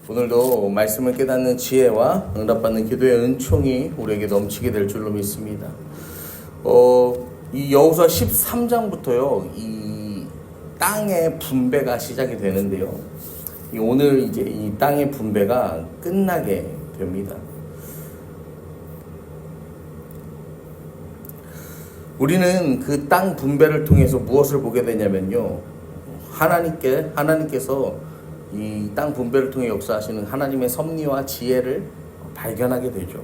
오늘도 말씀을 깨닫는 지혜와 응답받는 기도의 은총이 우리에게 넘치게 될 줄로 믿습니다. 이 여호수아 13장부터요, 이 땅의 분배가 시작이 되는데요. 오늘 이제 이 땅의 분배가 끝나게 됩니다. 우리는 그 땅 분배를 통해서 무엇을 보게 되냐면요, 하나님께서 이 땅 분배를 통해 역사하시는 하나님의 섭리와 지혜를 발견하게 되죠.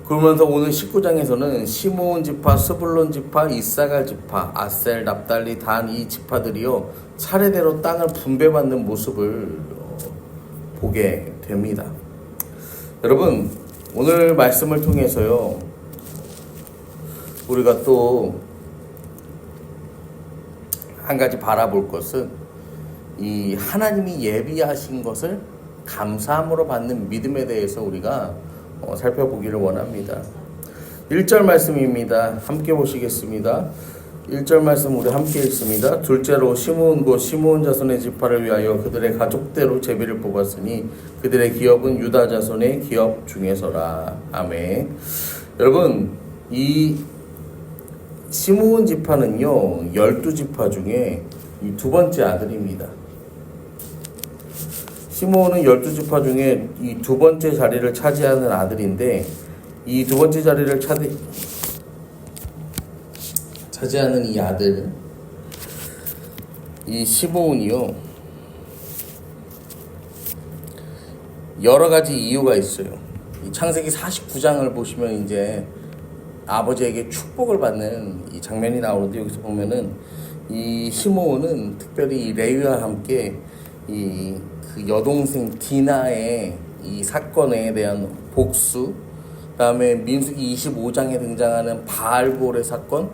그러면서 오늘 19장에서는 시므온 지파, 스불론 지파, 이사갈 지파, 아셀, 납달리, 단 이 지파들이요 차례대로 땅을 분배받는 모습을 보게 됩니다. 여러분, 오늘 말씀을 통해서요, 우리가 또 한 가지 바라볼 것은 이 하나님이 예비하신 것을 감사함으로 받는 믿음에 대해서 우리가 살펴보기를 원합니다. 1절 말씀입니다. 함께 보시겠습니다. 1절 말씀 우리 함께 읽습니다. 둘째로 시므온 곧 시므온 자손의 지파를 위하여 그들의 가족대로 제비를 뽑았으니 그들의 기업은 유다 자손의 기업 중에서라. 아멘. 여러분, 이 시므온 지파는요 12지파 중에 이 두 번째 아들입니다. 시므온은 12지파 중에 이 두 번째 자리를 차지하는 아들인데, 이 두 번째 자리를 차지하는 이 아들, 이 시므온이요 여러 가지 이유가 있어요. 이 창세기 49장을 보시면 이제 아버지에게 축복을 받는 이 장면이 나오는데, 여기서 보면은 이 시므온은 특별히 레위와 함께 그 여동생 디나의 이 사건에 대한 복수, 그다음에 민수기 25장에 등장하는 바알볼의 사건,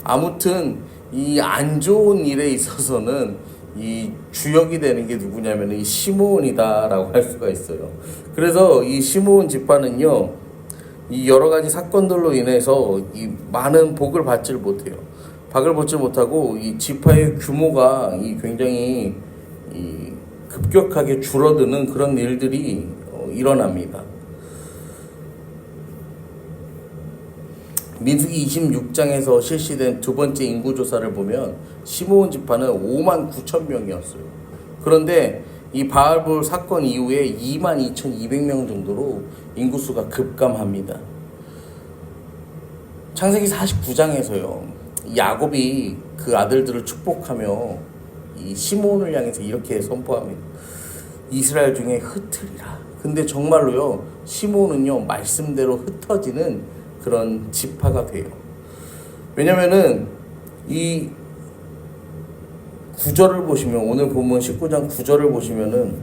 아무튼 이 안 좋은 일에 있어서는 이 주역이 되는 게 누구냐면 이 시므온이다라고 할 수가 있어요. 그래서 이 시므온 지파는요, 이 여러 가지 사건들로 인해서 이 많은 복을 받지를 못해요. 복을 받지 못하고 이 지파의 규모가 굉장히 급격하게 줄어드는 그런 일들이 일어납니다. 민수기 26장에서 실시된 두 번째 인구조사를 보면 시므온 지파는 59,000명이었어요. 그런데 이 바알볼 사건 이후에 22,200명 정도로 인구수가 급감합니다. 창세기 49장에서요, 야곱이 그 아들들을 축복하며 이 시므온을 향해서 이렇게 선포합니다. 이스라엘 중에 흩으리라. 근데 정말로요, 시므온은요 말씀대로 흩어지는 그런 지파가 돼요. 왜냐면은 이 9절을 보시면, 오늘 본문 19장 9절을 보시면은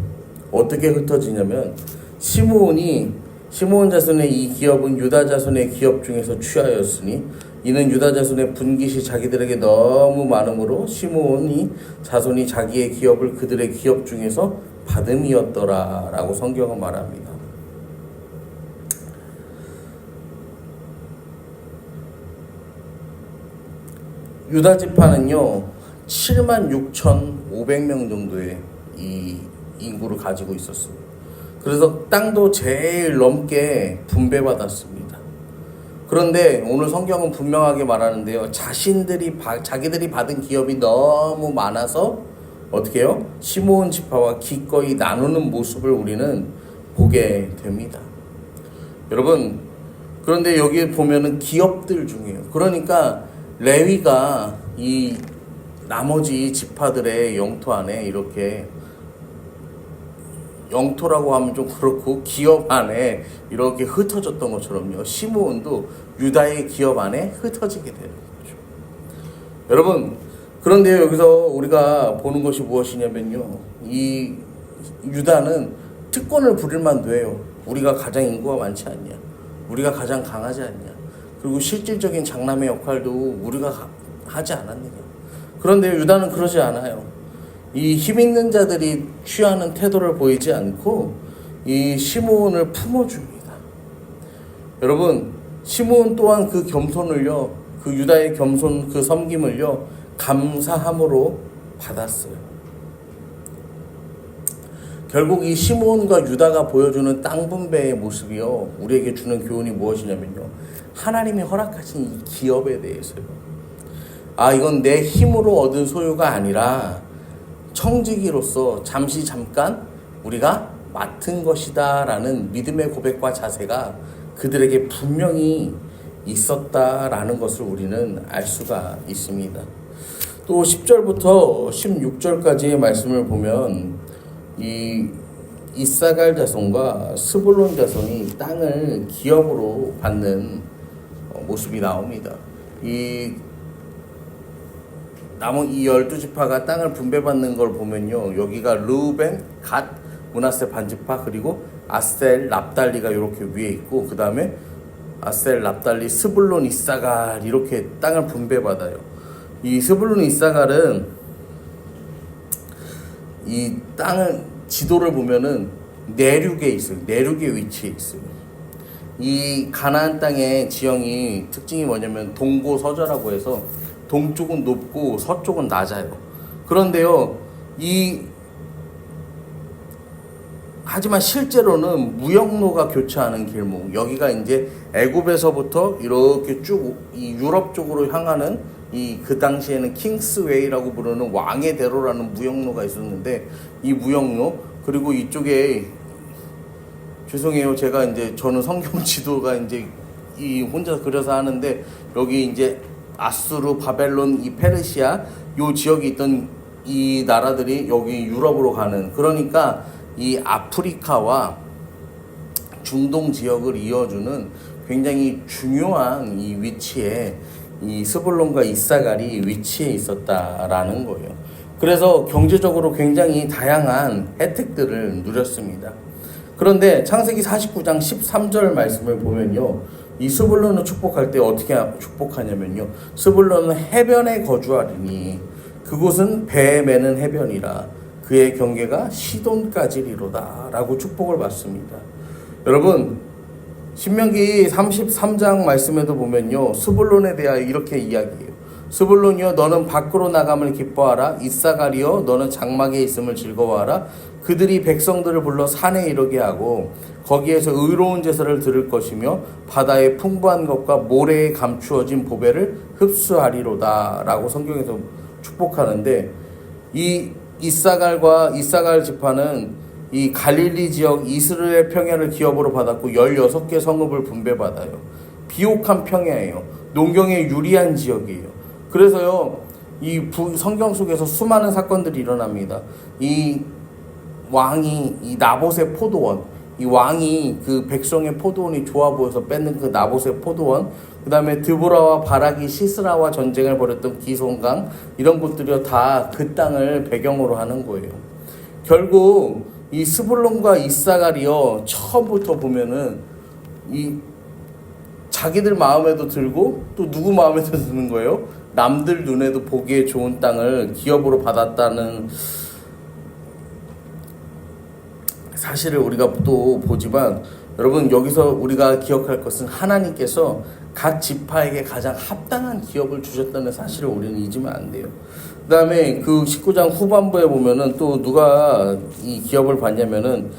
어떻게 흩어지냐면, 시므온 자손의 이 기업은 유다 자손의 기업 중에서 취하였으니 이는 유다 자손의 분깃이 자기들에게 너무 많으므로 시므온 자손이 자기의 기업을 그들의 기업 중에서 받음이었더라 라고 성경은 말합니다. 유다 지파는요 76,500명 정도의 이 인구를 가지고 있었습니다. 그래서 땅도 제일 넘게 분배받았습니다. 그런데 오늘 성경은 분명하게 말하는데요, 자기들이 받은 기업이 너무 많아서 어떻게 해요? 시므온 지파와 기꺼이 나누는 모습을 우리는 보게 됩니다. 여러분, 그런데 여기 보면은 기업들 중에요, 그러니까 레위가 이 나머지 지파들의 영토 안에 이렇게, 영토라고 하면 좀 그렇고 기업 안에 이렇게 흩어졌던 것처럼요, 시므온도 유다의 기업 안에 흩어지게 되는 거죠. 여러분, 그런데 여기서 우리가 보는 것이 무엇이냐면요, 이 유다는 특권을 부릴 만도 해요. 우리가 가장 인구가 많지 않냐, 우리가 가장 강하지 않냐, 그리고 실질적인 장남의 역할도 우리가 하지 않았느냐. 그런데 유다는 그러지 않아요. 이 힘있는 자들이 취하는 태도를 보이지 않고 이 시므온을 품어줍니다. 여러분, 시므온 또한 그 겸손을요, 그 유다의 겸손, 그 섬김을요 감사함으로 받았어요. 결국 이 시므온과 유다가 보여주는 땅 분배의 모습이요, 우리에게 주는 교훈이 무엇이냐면요, 하나님이 허락하신 이 기업에 대해서요. 이건 내 힘으로 얻은 소유가 아니라 청지기로서 잠깐 우리가 맡은 것이다 라는 믿음의 고백과 자세가 그들에게 분명히 있었다라는 것을 우리는 알 수가 있습니다. 또 10절부터 16절까지의 말씀을 보면 이 이사갈 자손과 스불론 자손이 땅을 기업으로 받는 모습이 나옵니다. 남은 이 12지파가 땅을 분배받는 걸 보면요, 여기가 르우벤, 갓, 므낫세 반지파, 그리고 아셀, 납달리가 이렇게 위에 있고, 그 다음에 아셀, 납달리, 스불론, 이사갈 이렇게 땅을 분배받아요. 이 스불론, 이사갈은 이 땅을 지도를 보면은 내륙에 있어요. 내륙에 위치해 있어요. 이 가나안 땅의 지형이 특징이 뭐냐면 동고서저라고 해서 동쪽은 높고 서쪽은 낮아요. 그런데요, 하지만 실제로는 무역로가 교차하는 길목, 여기가 이제 애굽에서부터 이렇게 쭉 이 유럽 쪽으로 향하는 그 당시에는 킹스웨이라고 부르는 왕의 대로라는 무역로가 있었는데, 이 무역로, 그리고 이쪽에, 죄송해요, 저는 성경 지도가 혼자 그려서 하는데, 여기 이제 아수르, 바벨론, 이 페르시아 요 지역에 있던 이 나라들이 여기 유럽으로 가는, 그러니까 이 아프리카와 중동 지역을 이어주는 굉장히 중요한 이 위치에 이 스불론과 이사갈이 위치해 있었다라는 거예요. 그래서 경제적으로 굉장히 다양한 혜택들을 누렸습니다. 그런데 창세기 49장 13절 말씀을 보면요, 이 스불론을 축복할 때 어떻게 축복하냐면요, 스불론은 해변에 거주하리니 그곳은 배 매는 해변이라 그의 경계가 시돈까지리로다 라고 축복을 받습니다. 여러분, 신명기 33장 말씀에도 보면요, 스불론에 대하여 이렇게 이야기해요. 스불론이여 너는 밖으로 나감을 기뻐하라. 이사갈이여 너는 장막에 있음을 즐거워하라. 그들이 백성들을 불러 산에 이르게 하고 거기에서 의로운 제사를 드릴 것이며 바다의 풍부한 것과 모래에 감추어진 보배를 흡수하리로다 라고 성경에서 축복하는데, 이 이사갈 지파는 이 갈릴리 지역 이스라엘 평야를 기업으로 받았고 16개 성읍을 분배받아요. 비옥한 평야예요. 농경에 유리한 지역이에요. 그래서요, 성경 속에서 수많은 사건들이 일어납니다. 이 왕이 이 나봇의 포도원, 이 왕이 그 백성의 포도원이 좋아 보여서 뺏는 그 나봇의 포도원, 그 다음에 드보라와 바락이 시스라와 전쟁을 벌였던 기손강, 이런 곳들이 다 그 땅을 배경으로 하는 거예요. 결국 이 스불론과 이사갈이요, 처음부터 보면은 자기들 마음에도 들고 또 누구 마음에도 드는 거예요? 남들 눈에도 보기에 좋은 땅을 기업으로 받았다는 사실을 우리가 또 보지만, 여러분, 여기서 우리가 기억할 것은 하나님께서 각 지파에게 가장 합당한 기업을 주셨다는 사실을 우리는 잊으면 안 돼요. 그 다음에 그 19장 후반부에 보면은 또 누가 이 기업을 받냐면은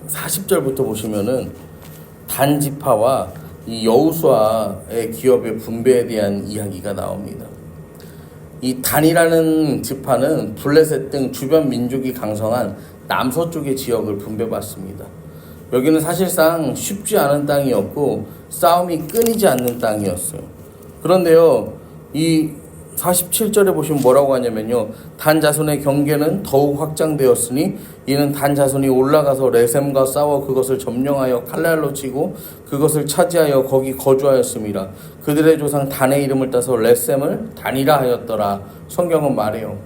40절부터 보시면은 단 지파와 이 여호수아의 기업의 분배에 대한 이야기가 나옵니다. 이 단이라는 지파는 블레셋 등 주변 민족이 강성한 남서쪽의 지역을 분배받습니다. 여기는 사실상 쉽지 않은 땅이었고 싸움이 끊이지 않는 땅이었어요. 그런데요, 이 47절에 보시면 뭐라고 하냐면요, 단 자손의 경계는 더욱 확장되었으니 이는 단 자손이 올라가서 레셈과 싸워 그것을 점령하여 칼날로 치고 그것을 차지하여 거기 거주하였음이라. 그들의 조상 단의 이름을 따서 레셈을 단이라 하였더라. 성경은 말해요.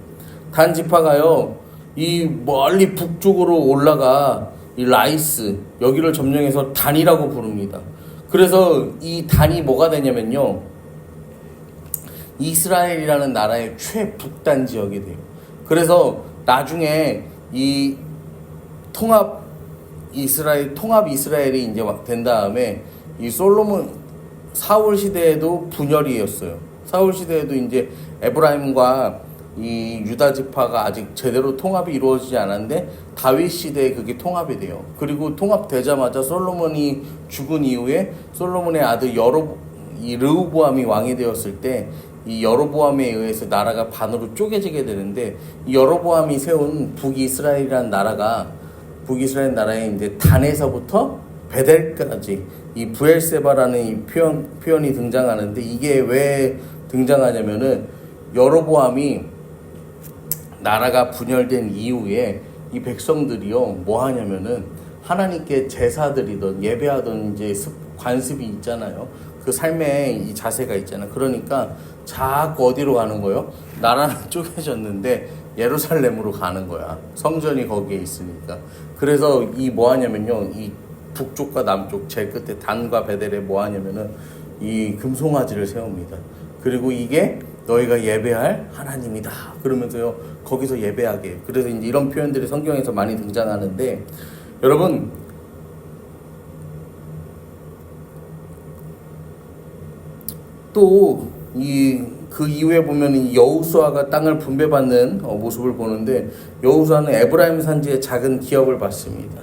단 지파가요, 이 멀리 북쪽으로 올라가 이 라이스, 여기를 점령해서 단이라고 부릅니다. 그래서 이 단이 뭐가 되냐면요, 이스라엘이라는 나라의 최북단 지역이 돼요. 그래서 나중에 이 통합 이스라엘이 이제 된 다음에 이 사울 시대에도 분열이었어요. 사울 시대에도 이제 에브라임과 이 유다 지파가 아직 제대로 통합이 이루어지지 않았는데 다윗 시대에 그게 통합이 돼요. 그리고 통합되자마자 솔로몬이 죽은 이후에 솔로몬의 아들 이 르호보암이 왕이 되었을 때 이 여로보암에 의해서 나라가 반으로 쪼개지게 되는데, 이 여로보암이 세운 북이스라엘이라는 나라에 이제 단에서부터 베델까지 이 부엘세바라는 이 표현이 등장하는데, 이게 왜 등장하냐면은 여로보암이 나라가 분열된 이후에 이 백성들이요 뭐 하냐면은 하나님께 제사드리던 예배하던 이제 관습이 있잖아요. 그 삶의 이 자세가 있잖아요. 그러니까 자꾸 어디로 가는 거예요? 나라는 쪼개졌는데 예루살렘으로 가는 거야. 성전이 거기에 있으니까. 그래서 이 뭐 하냐면요, 이 북쪽과 남쪽 제일 끝에 단과 베델에 뭐 하냐면은 이 금송아지를 세웁니다. 그리고 이게 너희가 예배할 하나님이다 그러면서요 거기서 예배하게. 그래서 이제 이런 표현들이 성경에서 많이 등장하는데, 여러분 또 그 이후에 보면 이 여호수아가 땅을 분배받는 모습을 보는데, 여호수아는 에브라임 산지의 작은 기업을 받습니다.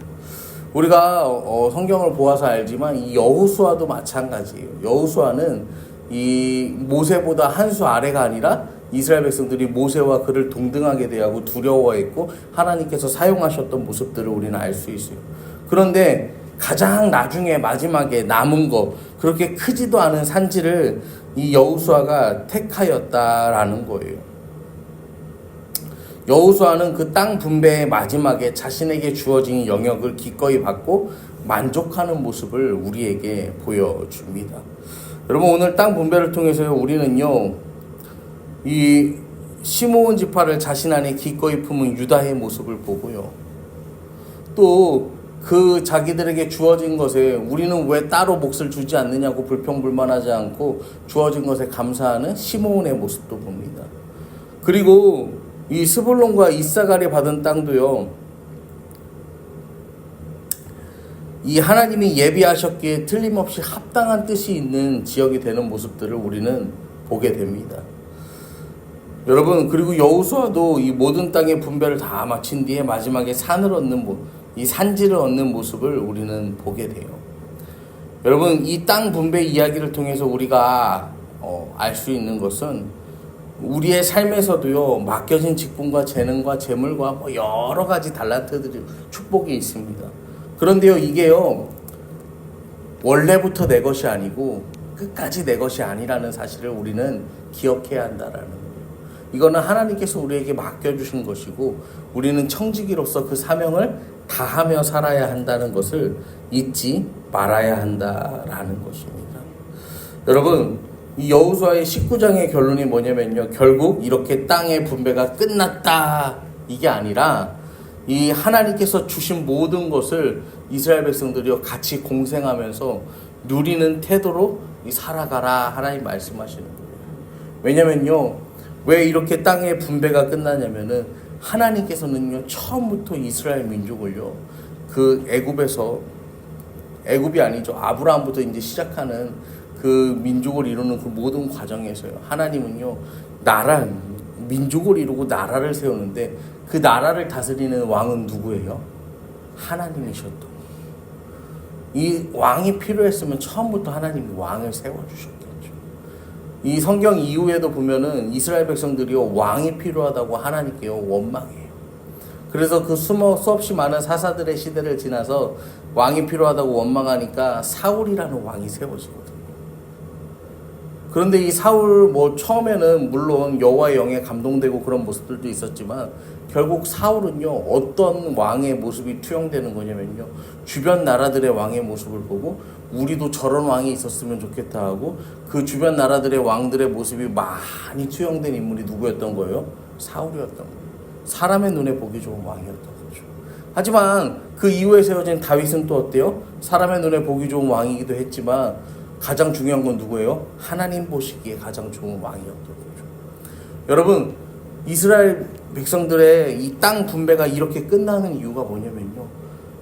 우리가 성경을 보아서 알지만 이 여호수아도 마찬가지예요. 여호수아는 이 모세보다 한 수 아래가 아니라 이스라엘 백성들이 모세와 그를 동등하게 대하고 두려워했고 하나님께서 사용하셨던 모습들을 우리는 알 수 있어요. 그런데 가장 나중에 마지막에 남은 거, 그렇게 크지도 않은 산지를 이 여호수아가 택하였다라는 거예요. 여호수아는 그 땅 분배의 마지막에 자신에게 주어진 영역을 기꺼이 받고 만족하는 모습을 우리에게 보여줍니다. 여러분, 오늘 땅 분배를 통해서 우리는요 이 시므온 지파를 자신 안에 기꺼이 품은 유다의 모습을 보고요, 또 그 자기들에게 주어진 것에 우리는 왜 따로 몫을 주지 않느냐고 불평불만하지 않고 주어진 것에 감사하는 시므온의 모습도 봅니다. 그리고 이 스불론과 이사갈이 받은 땅도요, 이 하나님이 예비하셨기에 틀림없이 합당한 뜻이 있는 지역이 되는 모습들을 우리는 보게 됩니다. 여러분, 그리고 여호수아도 이 모든 땅의 분배를 다 마친 뒤에 마지막에 이 산지를 얻는 모습을 우리는 보게 돼요. 여러분, 이 땅 분배 이야기를 통해서 우리가 알 수 있는 것은 우리의 삶에서도요 맡겨진 직분과 재능과 재물과 뭐 여러 가지 달란트들이 축복이 있습니다. 그런데요, 이게요 원래부터 내 것이 아니고 끝까지 내 것이 아니라는 사실을 우리는 기억해야 한다라는 거예요. 이거는 하나님께서 우리에게 맡겨주신 것이고 우리는 청지기로서 그 사명을 다하며 살아야 한다는 것을 잊지 말아야 한다라는 것입니다. 여러분, 이 여호수아의 19장의 결론이 뭐냐면요, 결국 이렇게 땅의 분배가 끝났다 이게 아니라 이 하나님께서 주신 모든 것을 이스라엘 백성들이 같이 공생하면서 누리는 태도로 살아가라 하나님 말씀하시는 거예요. 왜냐면요, 왜 이렇게 땅의 분배가 끝나냐면은 하나님께서는요 처음부터 이스라엘 민족을요 그 애굽이 아니죠, 아브라함부터 이제 시작하는 그 민족을 이루는 그 모든 과정에서요 하나님은요 민족을 이루고 나라를 세우는데 그 나라를 다스리는 왕은 누구예요? 하나님이셨던 거예요. 이 왕이 필요했으면 처음부터 하나님이 왕을 세워주셨겠죠. 이 성경 이후에도 보면은 이스라엘 백성들이요 왕이 필요하다고 하나님께요 원망해요. 그래서 그 수없이 많은 사사들의 시대를 지나서 왕이 필요하다고 원망하니까 사울이라는 왕이 세워지거든요. 그런데 이 사울 처음에는 물론 여호와의 영에 감동되고 그런 모습들도 있었지만 결국 사울은요 어떤 왕의 모습이 투영되는 거냐면요, 주변 나라들의 왕의 모습을 보고 우리도 저런 왕이 있었으면 좋겠다 하고 그 주변 나라들의 왕들의 모습이 많이 투영된 인물이 누구였던 거예요? 사울이었던 거예요. 사람의 눈에 보기 좋은 왕이었던 거죠. 하지만 그 이후에 세워진 다윗은 또 어때요? 사람의 눈에 보기 좋은 왕이기도 했지만 가장 중요한 건 누구예요? 하나님 보시기에 가장 좋은 왕이었던 거죠. 여러분, 이스라엘 백성들의 이 땅 분배가 이렇게 끝나는 이유가 뭐냐면요,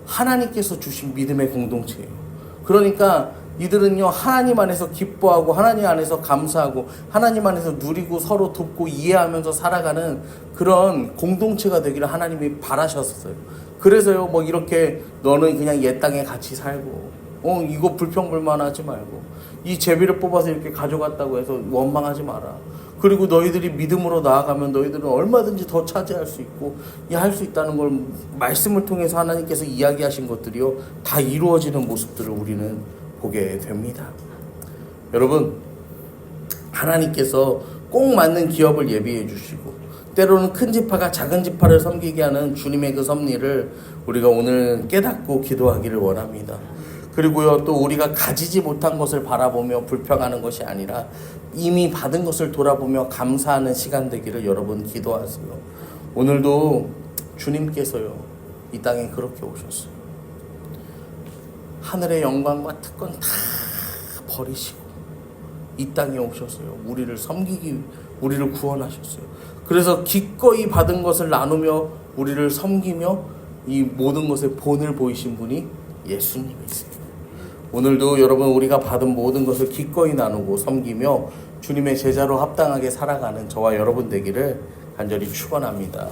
하나님께서 주신 믿음의 공동체예요. 그러니까 이들은요 하나님 안에서 기뻐하고 하나님 안에서 감사하고 하나님 안에서 누리고 서로 돕고 이해하면서 살아가는 그런 공동체가 되기를 하나님이 바라셨어요. 그래서요 뭐 이렇게 너는 그냥 옛 땅에 같이 살고 이거 불평불만하지 말고 이 제비를 뽑아서 이렇게 가져갔다고 해서 원망하지 마라. 그리고 너희들이 믿음으로 나아가면 너희들은 얼마든지 더 차지할 수 있고 할 수 있다는 걸 말씀을 통해서 하나님께서 이야기하신 것들이요 다 이루어지는 모습들을 우리는 보게 됩니다. 여러분, 하나님께서 꼭 맞는 기업을 예비해 주시고 때로는 큰 지파가 작은 지파를 섬기게 하는 주님의 그 섭리를 우리가 오늘 깨닫고 기도하기를 원합니다. 그리고요 또 우리가 가지지 못한 것을 바라보며 불평하는 것이 아니라 이미 받은 것을 돌아보며 감사하는 시간 되기를 여러분 기도하세요. 오늘도 주님께서요 이 땅에 그렇게 오셨어요. 하늘의 영광과 특권 다 버리시고 이 땅에 오셨어요. 우리를 섬기기, 우리를 구원하셨어요. 그래서 기꺼이 받은 것을 나누며 우리를 섬기며 이 모든 것의 본을 보이신 분이 예수님이세요. 오늘도 여러분 우리가 받은 모든 것을 기꺼이 나누고 섬기며 주님의 제자로 합당하게 살아가는 저와 여러분 되기를 간절히 축원합니다.